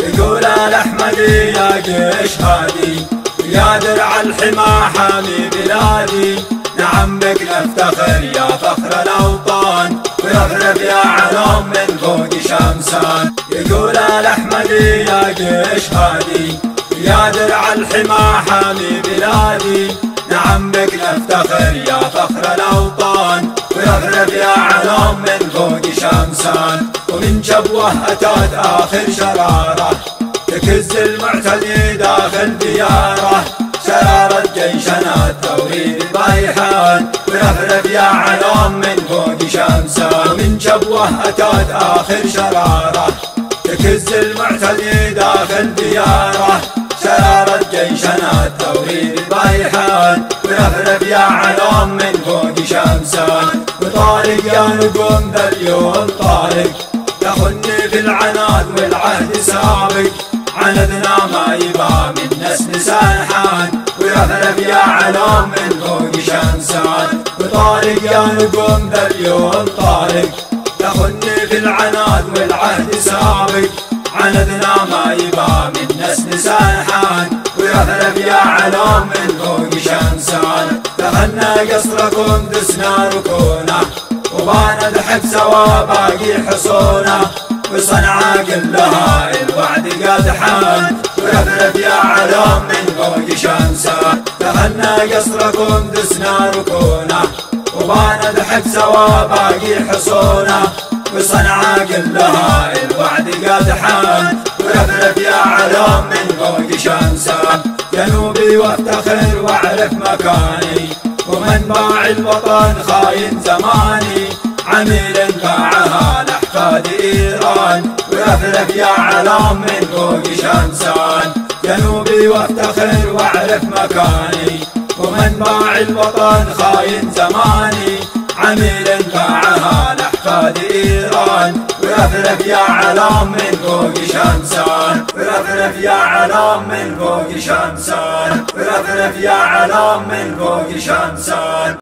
يقول الأحمدي يا جيش هادي يا درع الحمى حامي بلادي، نعم بك نفتخر يا فخر الأوطان ويغرب يا علوم من فوق شمسان. يقول الأحمدي يا جيش هادي يا درع الحمى حامي بلادي، نعم بك نفتخر يا فخر الأوطان ويغرب يا علوم من فوق شمسان. ومن جبوه أتت آخر شرارة تكز المعتدي داخل دياره، شرارة جيشنا التوريد بايحان ويغرب يا علوم من فوق شمسان. ومن جبوه أتت آخر شرارة تكز المعتدي داخل دياره، شرارة جيشنا التوريد بايحان ويغرب يا علوم من فوق شمسان. وطارق يا نقوم ذا اليوم طارق تخني في العناد والعهد سابق، عندنا ما يبا من نسل سانحان ويغرب يا علوم من فوق شمسان. وطارق يا نقوم ذا اليوم طارق تخني في العناد والعهد سابق، عندنا ما يبا من نسل سانحان ويغرب يا علوم من فوق شمسان. دخلنا قصركم دسنا ركونه وبانا ذحب سوا باقي حصونه، وصنعاء كلها الوعد قد حان ويغرب يا علوم من فوق شمسان. دخلنا قصركم دسنا ركونه وبانا ذحب سوا باقي حصونه، وصنعاء كلها الوعد قد حان ويغرب يا علوم من فوق شمسان. جنوبي وافتخر واعرف مكاني ومنبع الوطن خاين زماني، عميل باعها لأحفاد إيران ويغرب يا علوم من فوق شمسان. جنوبي وافتخر واعرف مكاني ومنبع الوطن خاين زماني، عميل باعها لأحفاد إيران ويغرب يا علوم من فوق شمسان. ويغرب يا علوم من فوق شمسان. ويغرب يا علوم من فوق شمسان.